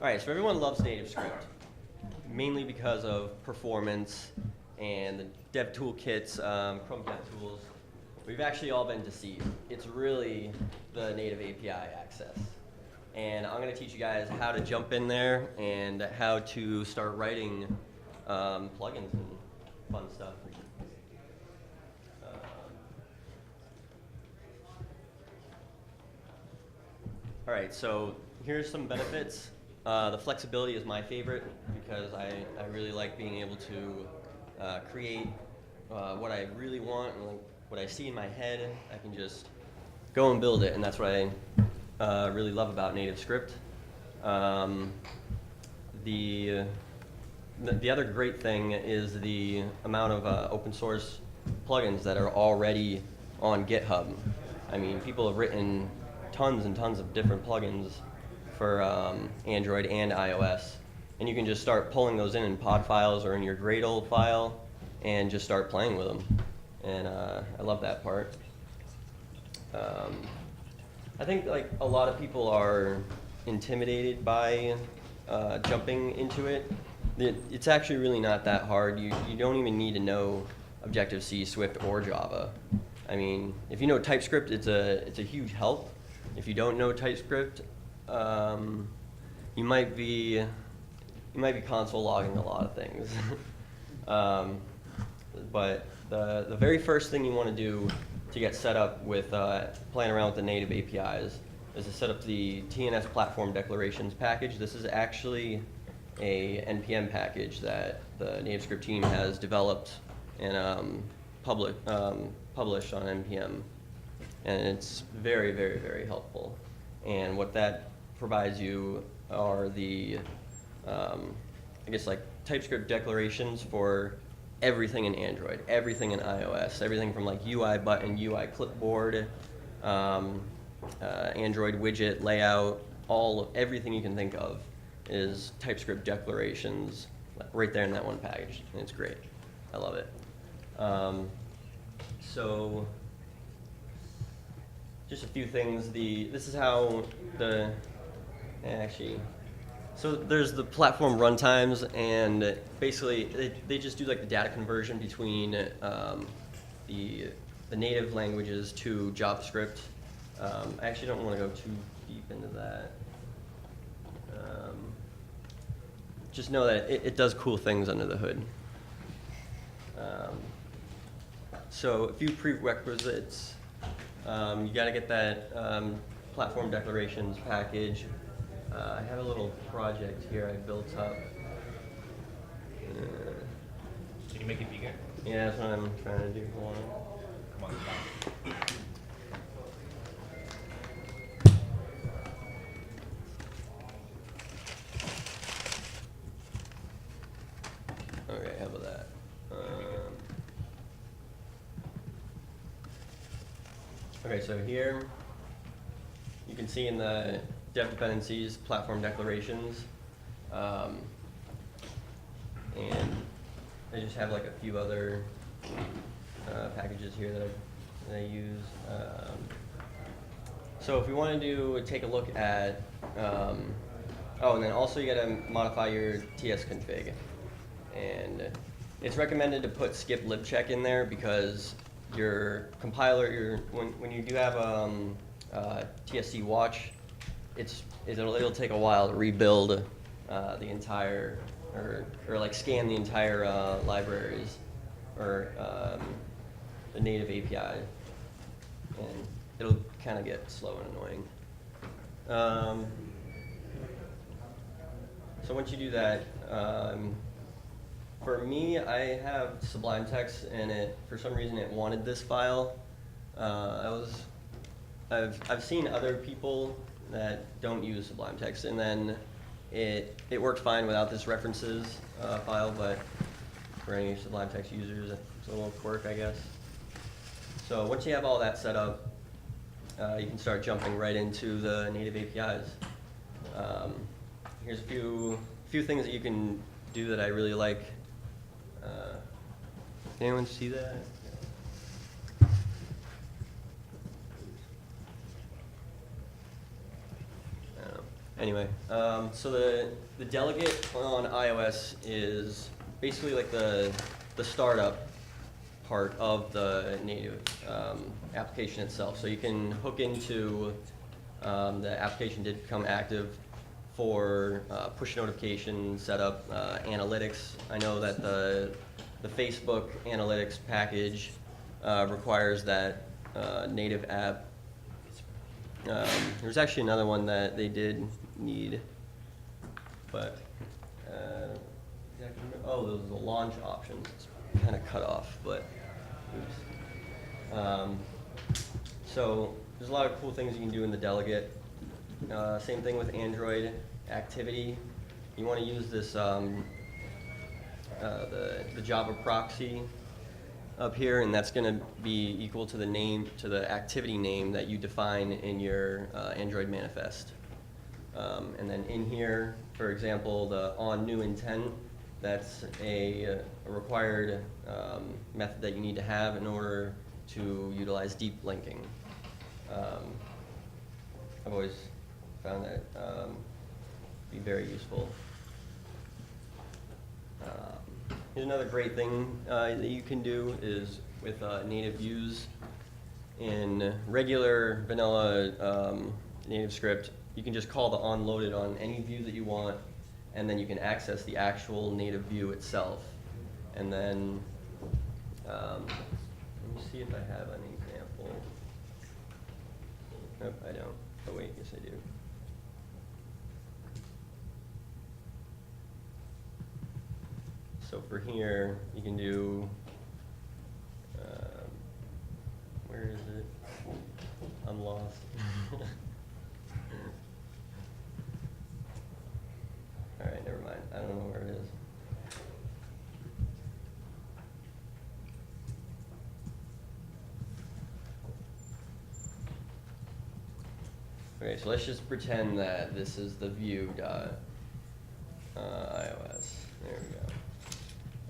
All right, so everyone loves NativeScript, mainly because of performance and the dev toolkits, Chrome dev tools. We've actually all been deceived. It's really the native API access. And I'm going to teach you guys how to jump in there and how to start writing plugins and fun stuff. All right, so here's some benefits. The flexibility is my favorite because I really like being able to create what I really want and like what I see in my head. I can just go and build it, and that's what I really love about NativeScript. The other great thing is the amount of open source plugins that are already on GitHub. I mean, people have written tons and tons of different plugins for Android and iOS, and you can just start pulling those in pod files or in your Gradle file and just start playing with them. And I love that part. I think like a lot of people are intimidated by jumping into it. It's actually really not that hard. You don't even need to know Objective-C, Swift, or Java. I mean, if you know TypeScript, it's a huge help. If you don't know TypeScript, you might be console logging a lot of things. But the very first thing you want to do to get set up with playing around with the native APIs is to set up the TNS platform declarations package. This is actually a NPM package that the NativeScript team has developed and published on NPM. And it's very, very, very helpful. And what that provides you are the, I guess like TypeScript declarations for everything in Android, everything in iOS, everything from like UI button, UI clipboard, Android widget layout, everything you can think of is TypeScript declarations right there in that one package, and it's great. I love it. So just a few things. This is how so there's the platform runtimes, and basically they just do like the data conversion between the native languages to JavaScript. I actually don't want to go too deep into that. Just know that it does cool things under the hood. So a few prerequisites. You got to get that platform declarations package. I have a little project here I built up. Can you make it bigger? Yeah, that's what I'm trying to do. Hold on. Come on. Okay, how about that? Okay, so here you can see in the dev dependencies, platform declarations, and I just have like a few other packages here that I use. So if we want to take a look at, oh, and then also you got to modify your TS config, and it's recommended to put skip libcheck in there because your compiler, when you do have TSC watch, it'll take a while to rebuild the entire or like scan the entire libraries or the native API, and it'll kind of get slow and annoying. So once you do that, for me, I have Sublime Text, and for some reason it wanted this file. I've seen other people that don't use Sublime Text, and then it worked fine without this references file, but for any Sublime Text users, it's a little quirk, I guess. So once you have all that set up, you can start jumping right into the native APIs. Here's a few things that you can do that I really like. Anyone see that? anyway, so the Delegate on iOS is basically like the startup part of the native application itself. So you can hook into the application did become active for push notification setup, analytics. I know that the Facebook analytics package requires that native app. There's actually another one that they did need, but oh, those are the launch options. It's kind of cut off, but oops. So there's a lot of cool things you can do in the Delegate. Same thing with Android activity. You want to use this the Java proxy up here, and that's going to be equal to the name, to the activity name that you define in your Android manifest. And then in here, for example, the on new intent, that's a required method that you need to have in order to utilize deep linking. I've always found that be very useful. Here's another great thing that you can do is with native views. In regular vanilla NativeScript, you can just call the onloaded on any view that you want, and then you can access the actual native view itself. And then, let me see if I have an example. Nope, I don't. Oh wait, yes I do. So for here, you can do, where is it? I'm lost. All right, never mind. I don't know where it is. Okay, so let's just pretend that this is the view dot iOS. There we go.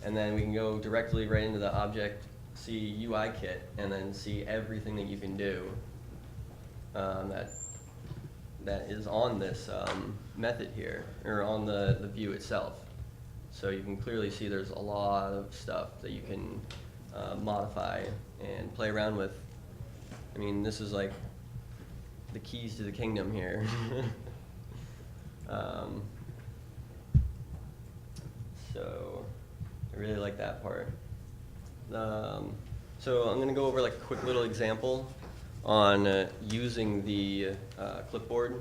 And then we can go directly right into the object, see UI kit, and then see everything that you can do that is on this method here, or on the view itself. So you can clearly see there's a lot of stuff that you can modify and play around with. I mean, this is like the keys to the kingdom here. So I really like that part. So I'm going to go over like a quick little example on using the clipboard.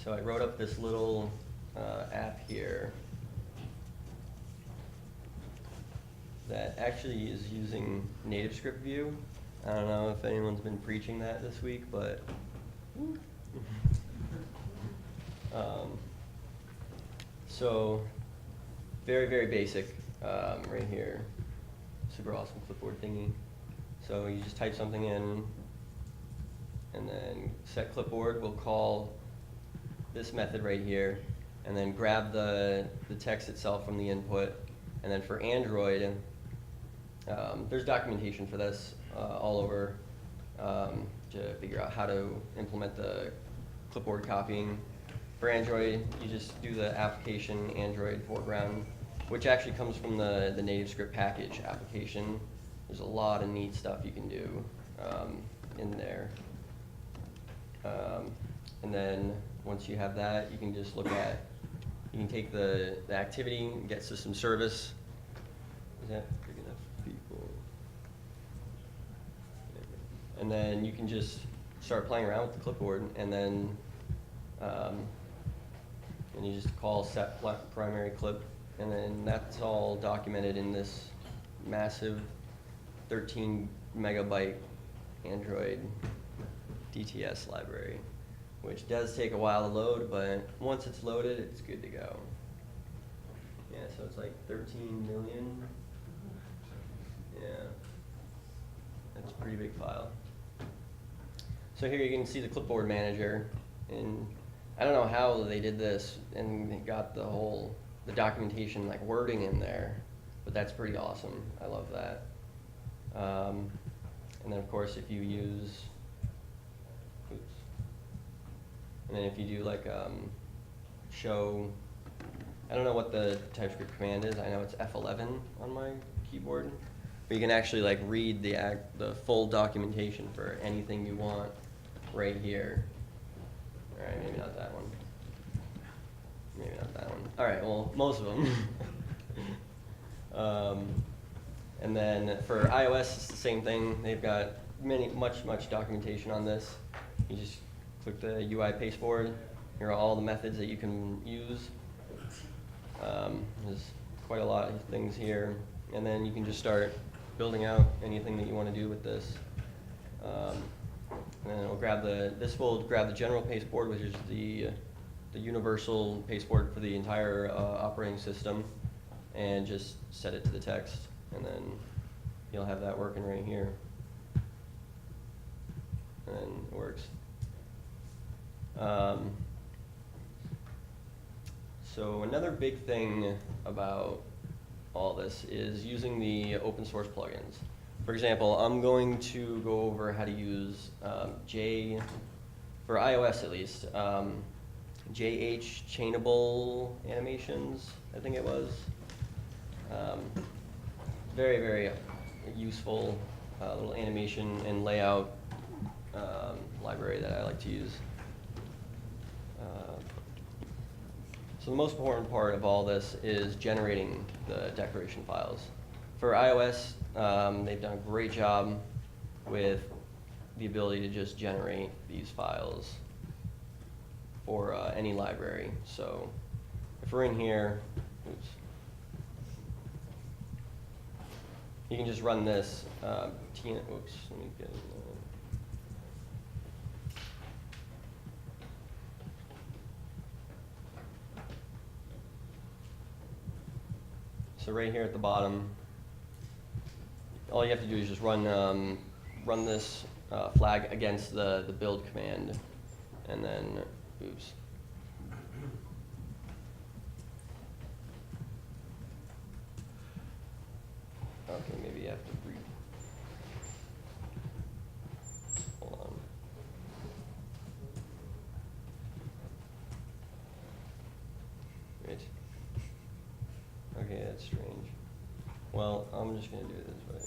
So I wrote up this little app here that actually is using NativeScript View. I don't know if anyone's been preaching that this week, but so very, very basic right here. Super awesome clipboard thingy. So you just type something in, and then set clipboard will call this method right here, and then grab the text itself from the input. And then for Android, there's documentation for this all over to figure out how to implement the clipboard copying. For Android, you just do the application Android foreground, which actually comes from the NativeScript package application. There's a lot of neat stuff you can do in there. And then once you have that, you can just look at, you can take the activity, get system service. Is that big enough for people? And then you can just start playing around with the clipboard, and then and you just call set primary clip, and then that's all documented in this massive 13 megabyte Android DTS library, which does take a while to load, but once it's loaded, it's good to go. Yeah, so it's like 13 million. Yeah, that's a pretty big file. So here you can see the clipboard manager, and I don't know how they did this and they got the documentation like wording in there, but that's pretty awesome. I love that. And then of course if you use, oops. And then if you do like show, I don't know what the TypeScript command is. I know it's F11 on my keyboard. But you can actually like read the full documentation for anything you want right here. All right, maybe not that one. Maybe not that one. All right, well, most of them. And then for iOS, it's the same thing. They've got much documentation on this. You just click the UI pasteboard. Here are all the methods that you can use. There's quite a lot of things here. And then you can just start building out anything that you want to do with this. And then this will grab the general pasteboard, which is the universal pasteboard for the entire operating system, and just set it to the text, and then you'll have that working right here. And then it works. So another big thing about all this is using the open source plugins. For example, I'm going to go over how to use for iOS at least, JH chainable animations, I think it was. Very useful little animation and layout library that I like to use. So the most important part of all this is generating the declaration files. For iOS, they've done a great job with the ability to just generate these files for any library. So if we're in here, oops, you can just run this. Oops, let me get. So right here at the bottom, all you have to do is just run this flag against the build command, and then, oops. Okay, maybe you have to hold on. Wait. Okay, that's strange. Well, I'm just gonna do it this way.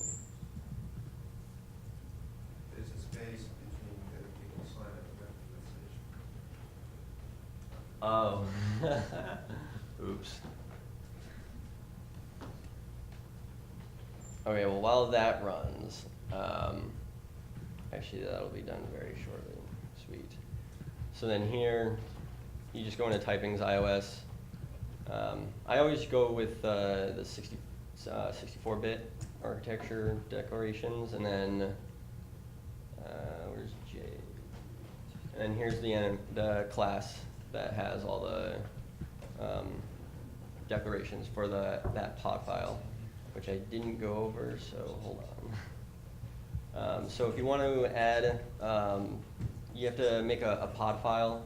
There's a space between the people sign up and Oh. Oops. Okay, well, while that runs, actually that'll be done very shortly. Sweet. So then here, you just go into typings iOS. I always go with the 64-bit architecture declarations, and then where's J? And here's the class that has all the declarations for that pod file, which I didn't go over, so hold on. So if you want to add, you have to make a pod file,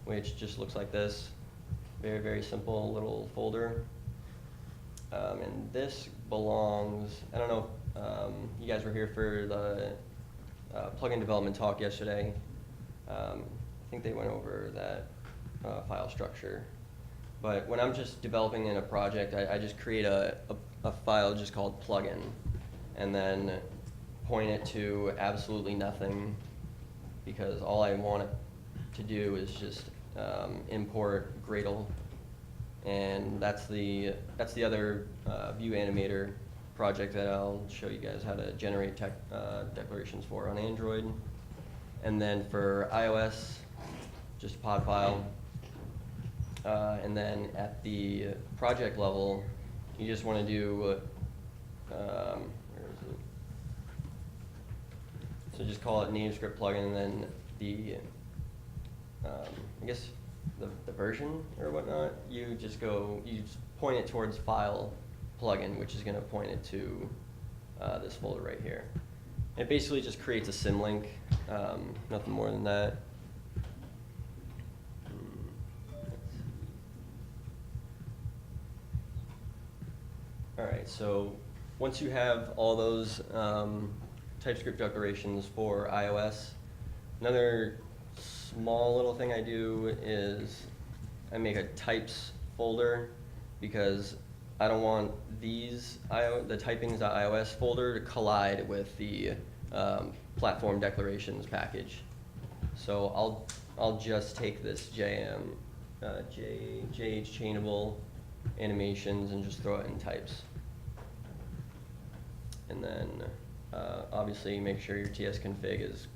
which just looks like this. Very simple little folder. And this belongs, I don't know if you guys were here for the plugin development talk yesterday. I think they went over that file structure. But when I'm just developing in a project, I just create a file just called plugin, and then point it to absolutely nothing, because all I want it to do is just import Gradle, and that's the other View Animator project that I'll show you guys how to generate declarations for on Android. And then for iOS, just a pod file. And then at the project level, you just want to do, where is it? So just call it NativeScript plugin, and then the, I guess the version or whatnot, you just point it towards file plugin, which is going to point it to this folder right here. It basically just creates a symlink, nothing more than that. All right, so once you have all those TypeScript declarations for iOS. Another small little thing I do is I make a types folder because I don't want the typings.ios folder to collide with the platform declarations package. So I'll just take this JH chainable animations and just throw it in types. And then obviously make sure your TS config is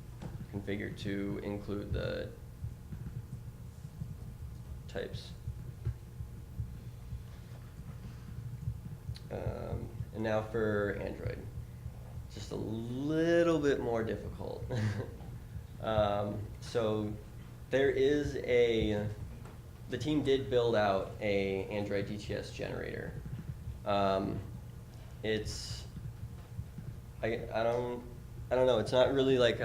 configured to include the types. And now for Android, just a little bit more difficult. So there is the team did build out a Android DTS generator. It's I don't know. It's not really like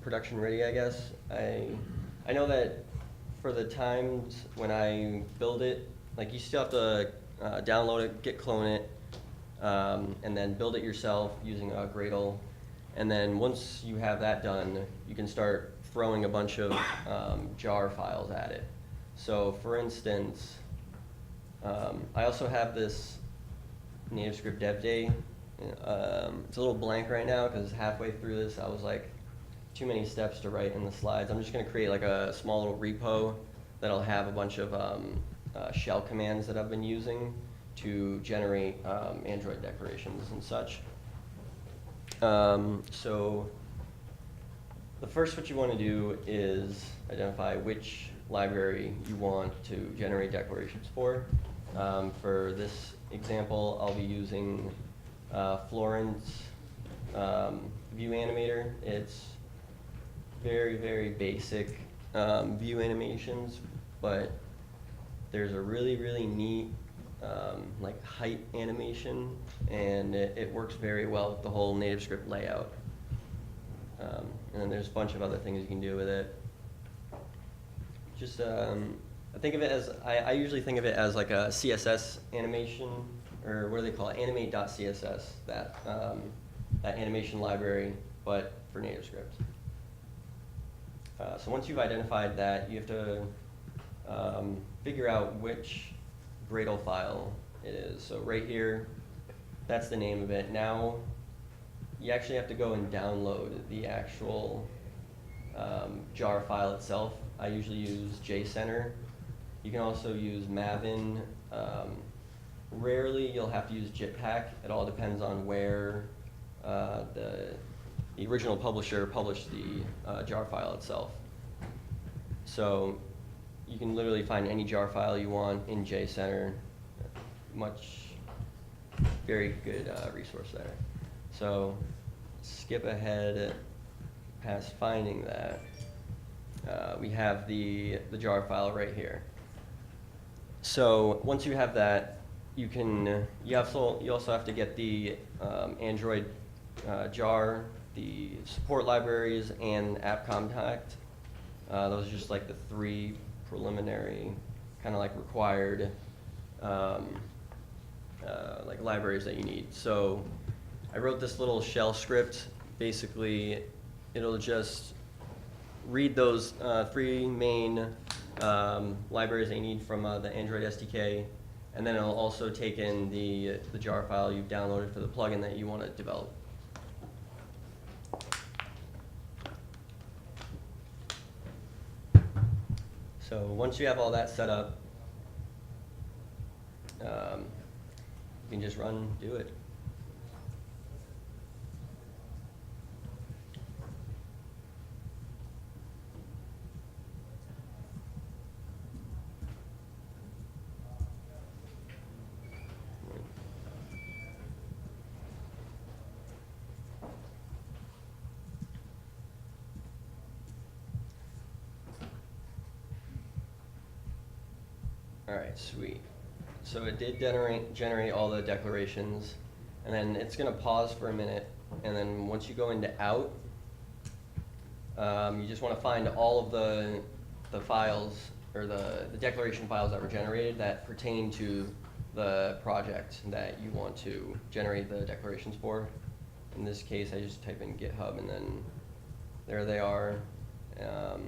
production ready, I guess. I know that for the times when I build it, like you still have to download it, git clone it, and then build it yourself using a Gradle. And then once you have that done, you can start throwing a bunch of jar files at it. So for instance, I also have this NativeScript Dev Day. It's a little blank right now because halfway through this I was like, too many steps to write in the slides. I'm just going to create like a small little repo that'll have a bunch of shell commands that I've been using to generate Android declarations and such. So the first what you want to do is identify which library you want to generate declarations for. For this example, I'll be using Florence view animator. It's very, very basic view animations, but there's a really, really neat like height animation, and it works very well with the whole NativeScript layout. And then there's a bunch of other things you can do with it. Just I think of it as I usually think of it as like a CSS animation, or what do they call it? Animate.css, that animation library, but for NativeScript. So once you've identified that, you have to figure out which Gradle file it is. So right here, that's the name of it. Now, you actually have to go and download the actual jar file itself. I usually use JCenter. You can also use Maven. Rarely you'll have to use Jetpack. It all depends on where the original publisher published the jar file itself. So you can literally find any jar file you want in JCenter. Very good resource there. So skip ahead past finding that. We have the jar file right here. So once you have that, you also have to get the Android jar, the support libraries, and app contact. Those are just like the three preliminary, kind of like required like libraries that you need. So I wrote this little shell script. Basically, it'll just read those three main libraries that you need from the Android SDK, and then it'll also take in the jar file you've downloaded for the plugin that you want to develop. So once you have all that set up, you can just do it. All right, sweet. So it did generate all the declarations, and then it's going to pause for a minute, and then once you go into out, you just want to find all of the files, or the declaration files that were generated that pertain to the project that you want to generate the declarations for. in this case, I just type in GitHub, and then there they are. And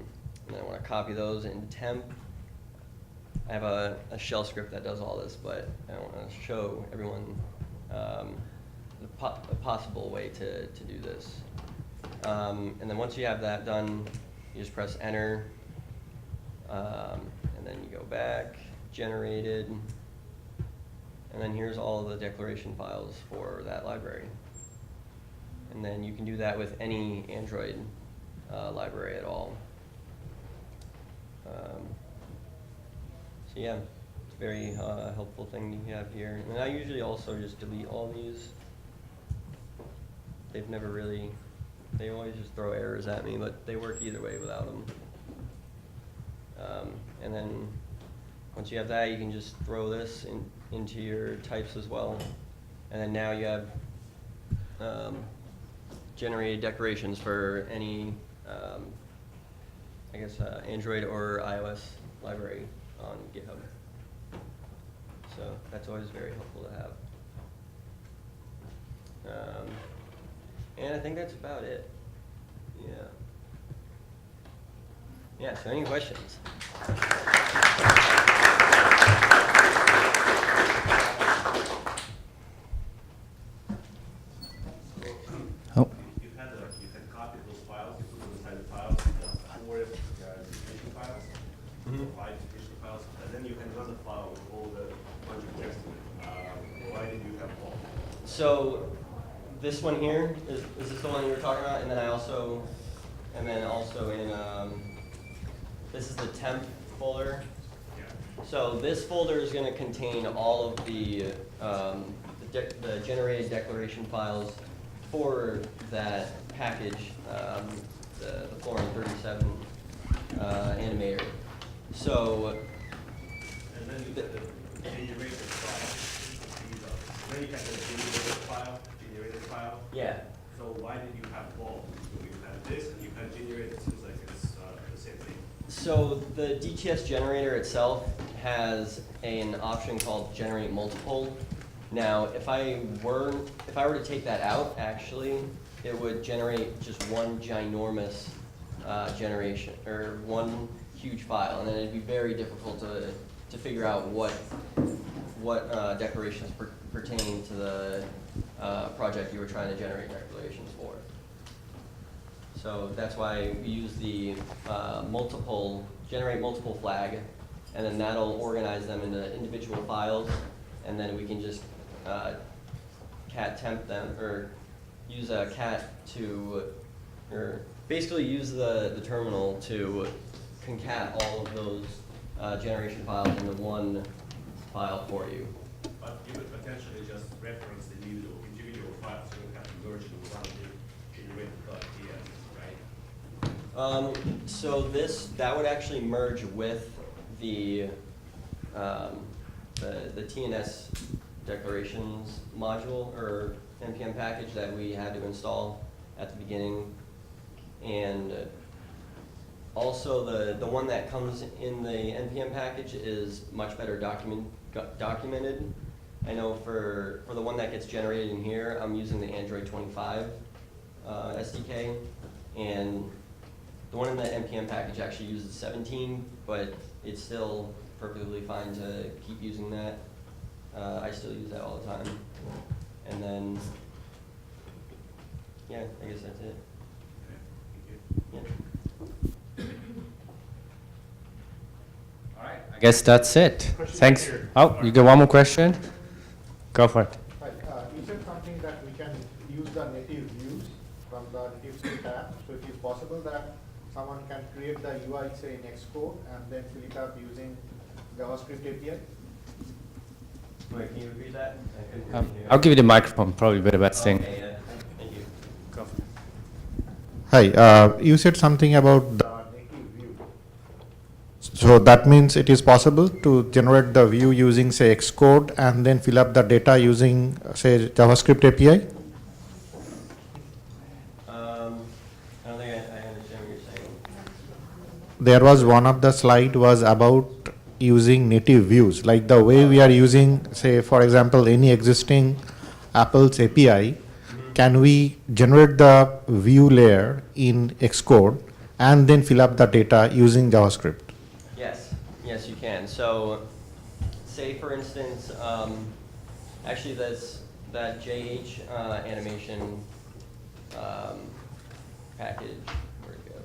then I want to copy those in temp. I have a shell script that does all this, but I want to show everyone a possible way to do this. And then once you have that done, you just press enter, and then you go back, generated, and then here's all of the declaration files for that library. And then you can do that with any Android library at all. So yeah, it's a very helpful thing to have here. And I usually also just delete all these. They've never really, they always just throw errors at me, but they work either way without them. And then once you have that, you can just throw this into your types as well. And then now you have generated decorations for any, I guess, Android or iOS library on GitHub. So that's always very helpful to have. And I think that's about it. Yeah. Yeah, so any questions? Oh. You had copied those files, you put them inside the files, for definition files, provide definition files, and then you can run the file with all the bunch of text in it. Why did you have all? So this one here, is this the one you were talking about? And then also in, this is the temp folder. Yeah. So this folder is going to contain all of the generated declaration files for that package, the Forum 37 animator. So And then you get the generated file. Then you have the generated file. yeah. So why did you have both? So you had this and you had generated, it seems like it's the same thing. So the DTS generator itself has an option called generate multiple. Now, if I were to take that out, actually, it would generate just one ginormous generation, or one huge file, and then it'd be very difficult to figure out what declarations pertain to the project you were trying to generate declarations for. So that's why we use the generate multiple flag, and then that'll organize them into individual files, and then we can just cat temp them, or use a cat to, or basically use the terminal to concat all of those generation files into one file for you. But you could potentially just reference the individual files, so you don't have to merge them with one generated.ts, right? So that would actually merge with the TNS declarations module or NPM package that we had to install at the beginning, and also the one that comes in the NPM package is much better documented. I know for the one that gets generated in here, I'm using the Android 25 SDK, and the one in the NPM package actually uses 17, but it's still perfectly fine to keep using that. I still use that all the time. And then, yeah, I guess that's it. Yeah. All right, I guess that's it. Question Thanks. here. Oh, you got one more question? Go for it. Right, you said something that we can use the native views from the NativeScript app. So it is possible that someone can create the UI, say, in Xcode and then fill it up using JavaScript API? Wait, can you repeat that? I couldn't hear you. I'll give you the microphone, probably the best thing. Okay, yeah. Thank you. Go for it. Hi, you said something about the native view. So that means it is possible to generate the view using, say, Xcode and then fill up the data using, say, JavaScript API? I don't think I understand what you're saying. There was one of the slide was about using native views, like the way we are using, say, for example, any existing Apple's API. can we generate the view layer in Xcode and then fill up the data using JavaScript? Yes, yes, you can. So, say for instance, actually that JH animation package, where'd it go?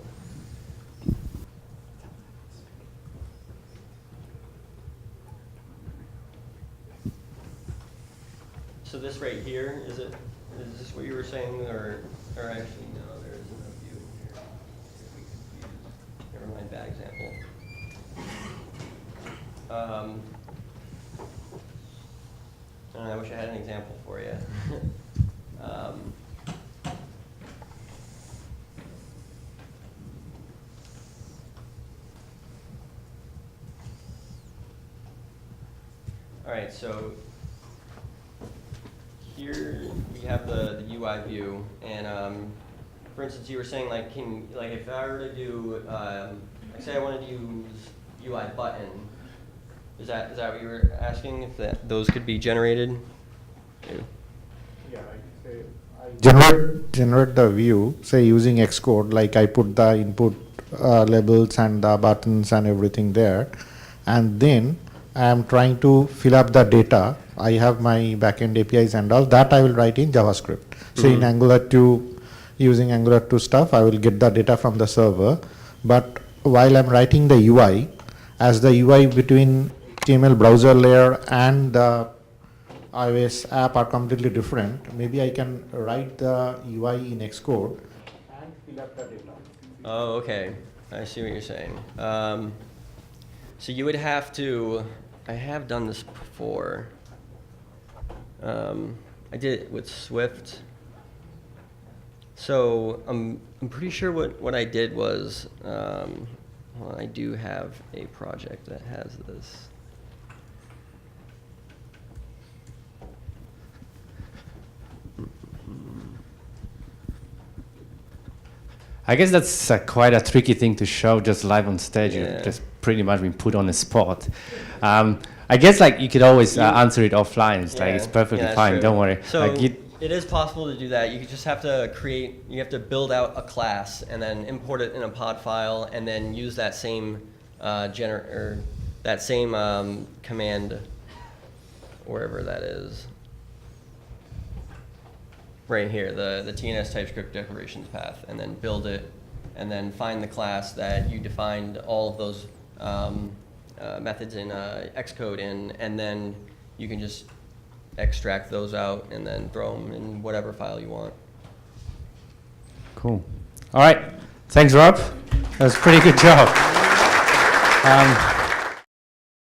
So this right here, is this what you were saying, or actually, no, there isn't a view in here. Never mind, bad example. I wish I had an example for you. All right, so here we have the UI view, and for instance, you were saying like, if I were to do, like say I wanted to use UI button, is that what you were asking? If those could be generated? Yeah, generate the view, say using Xcode, like I put the input labels and the buttons and everything there, and then I am trying to fill up the data. I have my backend APIs and all that I will write in JavaScript. So in Angular 2, using Angular 2 stuff, I will get the data from the server. But while I'm writing the UI, as the UI between HTML browser layer and the iOS app are completely different, maybe I can write the UI in Xcode and fill up the data. Oh, okay. I see what you're saying. So you would have to, I have done this before. I did it with Swift. So I'm pretty sure what I did was, well, I do have a project that has this. I guess that's quite a tricky thing to show just live on stage. Yeah. You've just pretty much been put on the spot. I guess like you could always answer it offline. It's like it's perfectly that's fine. true. Don't worry. So Like, it is possible to do that. You just have to you have to build out a class and then import it in a pod file and then use that same command wherever that is. Right here, the TNS TypeScript declarations path, and then build it, and then find the class that you defined all of those methods in Xcode in, and then you can just extract those out and then throw them in whatever file you want. cool. All right. Thanks, Rob. That was a pretty good job.